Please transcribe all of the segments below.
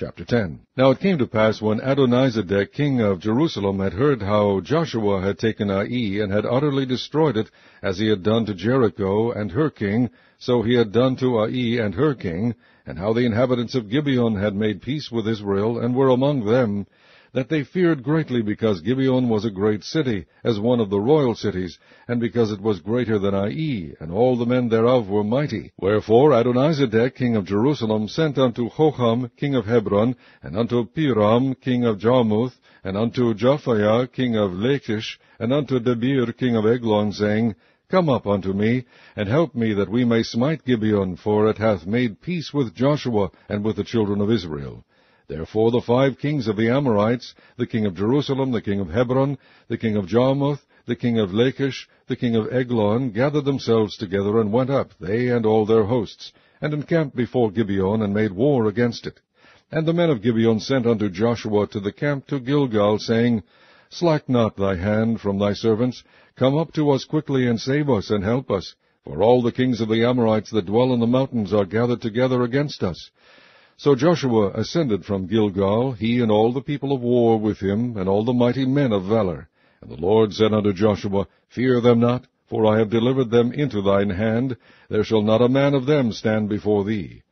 Chapter 10. Now it came to pass, when Adonizedek king of Jerusalem had heard how Joshua had taken Ai, and had utterly destroyed it, as he had done to Jericho and her king, so he had done to Ai and her king, and how the inhabitants of Gibeon had made peace with Israel, and were among them, that they feared greatly, because Gibeon was a great city, as one of the royal cities, and because it was greater than Ai, and all the men thereof were mighty. Wherefore Adonizedek king of Jerusalem sent unto Hoham king of Hebron, and unto Piram king of Jarmuth, and unto Japhaiah king of Lachish, and unto Debir king of Eglon, saying, Come up unto me, and help me, that we may smite Gibeon, for it hath made peace with Joshua and with the children of Israel. Therefore the 5 kings of the Amorites, the king of Jerusalem, the king of Hebron, the king of Jarmuth, the king of Lachish, the king of Eglon, gathered themselves together, and went up, they and all their hosts, and encamped before Gibeon, and made war against it. And the men of Gibeon sent unto Joshua to the camp to Gilgal, saying, Slack not thy hand from thy servants, come up to us quickly, and save us, and help us. For all the kings of the Amorites that dwell in the mountains are gathered together against us. So Joshua ascended from Gilgal, he and all the people of war with him, and all the mighty men of valor. And the Lord said unto Joshua, Fear them not, for I have delivered them into thine hand. There shall not a man of them stand before thee.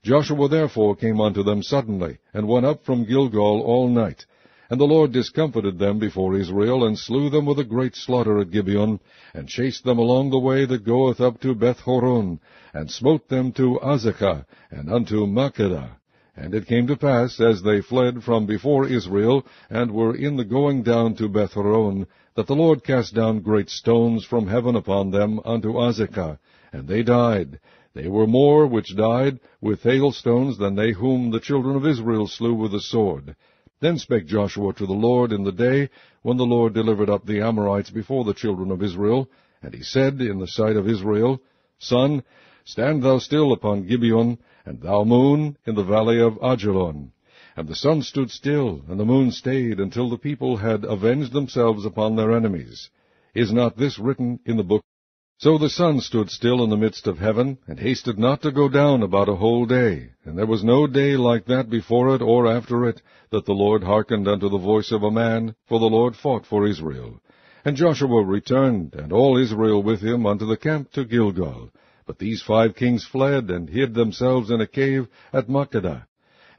Joshua therefore came unto them suddenly, and went up from Gilgal all night. And the Lord discomfited them before Israel, and slew them with a great slaughter at Gibeon, and chased them along the way that goeth up to Beth-horon, and smote them to Azekah, and unto Makkedah. And it came to pass, as they fled from before Israel, and were in the going down to Beth-horon, that the Lord cast down great stones from heaven upon them unto Azekah, and they died. They were more which died with hailstones than they whom the children of Israel slew with the sword. Then spake Joshua to the Lord in the day when the Lord delivered up the Amorites before the children of Israel, and he said in the sight of Israel, Sun, stand thou still upon Gibeon, and thou moon in the valley of Ajalon. And the sun stood still, and the moon stayed, until the people had avenged themselves upon their enemies. Is not this written in the book? So the sun stood still in the midst of heaven, and hasted not to go down about a whole day. And there was no day like that before it or after it, that the Lord hearkened unto the voice of a man, for the Lord fought for Israel. And Joshua returned, and all Israel with him, unto the camp to Gilgal. But these 5 kings fled, and hid themselves in a cave at Makkedah.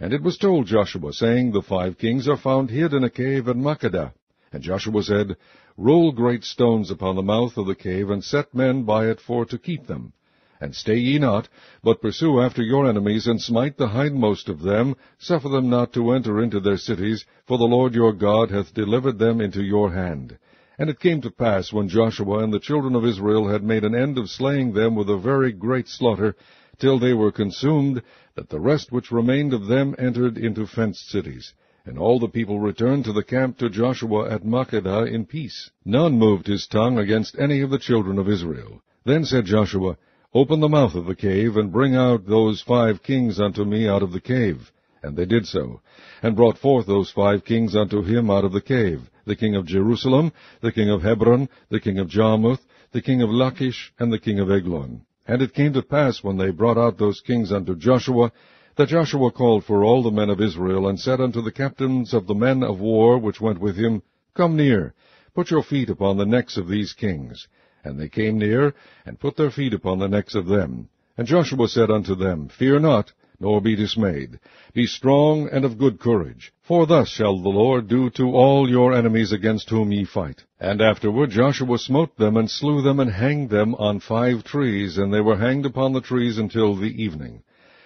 And it was told Joshua, saying, The 5 kings are found hid in a cave at Makkedah. And Joshua said, Roll great stones upon the mouth of the cave, and set men by it for to keep them. And stay ye not, but pursue after your enemies, and smite the hindmost of them, suffer them not to enter into their cities, for the Lord your God hath delivered them into your hand. And it came to pass, when Joshua and the children of Israel had made an end of slaying them with a very great slaughter, till they were consumed, that the rest which remained of them entered into fenced cities. And all the people returned to the camp to Joshua at Makkedah in peace. None moved his tongue against any of the children of Israel. Then said Joshua, Open the mouth of the cave, and bring out those 5 kings unto me out of the cave. And they did so, and brought forth those 5 kings unto him out of the cave, the king of Jerusalem, the king of Hebron, the king of Jarmuth, the king of Lachish, and the king of Eglon. And it came to pass, when they brought out those kings unto Joshua, that Joshua called for all the men of Israel, and said unto the captains of the men of war which went with him, Come near, put your feet upon the necks of these kings. And they came near, and put their feet upon the necks of them. And Joshua said unto them, Fear not, nor be dismayed. Be strong and of good courage, for thus shall the Lord do to all your enemies against whom ye fight. And afterward Joshua smote them, and slew them, and hanged them on 5 trees, and they were hanged upon the trees until the evening.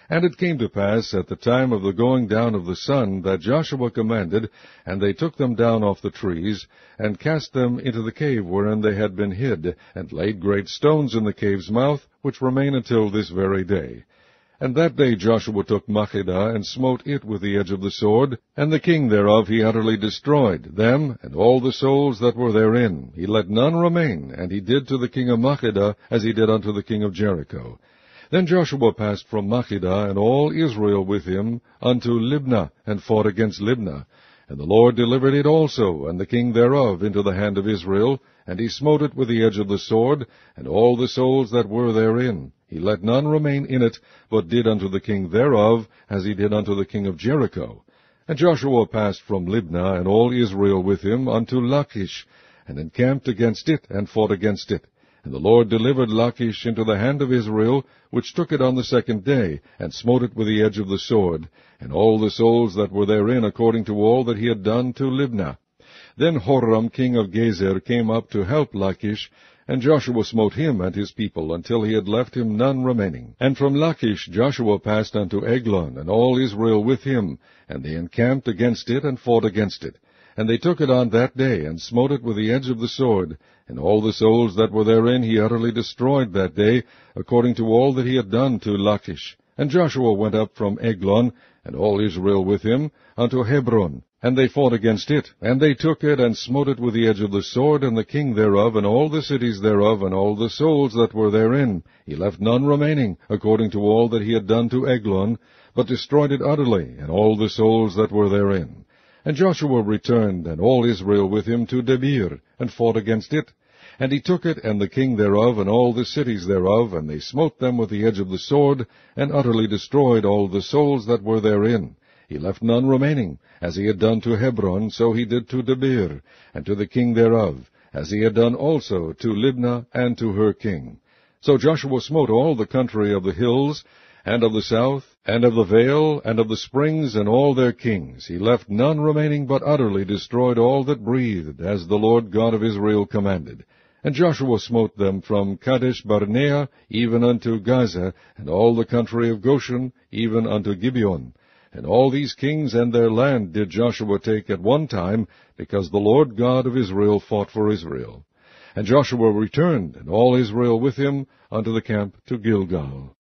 And it came to pass at the time of the going down of the sun, that Joshua commanded, and they took them down off the trees, and cast them into the cave wherein they had been hid, and laid great stones in the cave's mouth, which remain until this very day. And that day Joshua took Makkedah, and smote it with the edge of the sword, and the king thereof he utterly destroyed, them and all the souls that were therein. He let none remain, and he did to the king of Makkedah as he did unto the king of Jericho. Then Joshua passed from Makkedah, and all Israel with him, unto Libnah, and fought against Libnah. And the Lord delivered it also, and the king thereof, into the hand of Israel, and he smote it with the edge of the sword, and all the souls that were therein. He let none remain in it, but did unto the king thereof, as he did unto the king of Jericho. And Joshua passed from Libnah, and all Israel with him, unto Lachish, and encamped against it, and fought against it. And the Lord delivered Lachish into the hand of Israel, which took it on the second day, and smote it with the edge of the sword, and all the souls that were therein, according to all that he had done to Libnah. Then Horam king of Gezer came up to help Lachish, and Joshua smote him and his people, until he had left him none remaining. And from Lachish Joshua passed unto Eglon, and all Israel with him, and they encamped against it, and fought against it. And they took it on that day, and smote it with the edge of the sword, and all the souls that were therein he utterly destroyed that day, according to all that he had done to Lachish. And Joshua went up from Eglon, and all Israel with him, unto Hebron. And they fought against it, and they took it, and smote it with the edge of the sword, and the king thereof, and all the cities thereof, and all the souls that were therein. He left none remaining, according to all that he had done to Eglon, but destroyed it utterly, and all the souls that were therein. And Joshua returned, and all Israel with him, to Debir, and fought against it. And he took it, and the king thereof, and all the cities thereof, and they smote them with the edge of the sword, and utterly destroyed all the souls that were therein. He left none remaining. As he had done to Hebron, so he did to Debir, and to the king thereof, as he had done also to Libnah and to her king. So Joshua smote all the country of the hills, and of the south, and of the vale, and of the springs, and all their kings. He left none remaining, but utterly destroyed all that breathed, as the Lord God of Israel commanded. And Joshua smote them from Kadesh Barnea even unto Gaza, and all the country of Goshen even unto Gibeon. And all these kings and their land did Joshua take at one time, because the Lord God of Israel fought for Israel. And Joshua returned, and all Israel with him, unto the camp to Gilgal.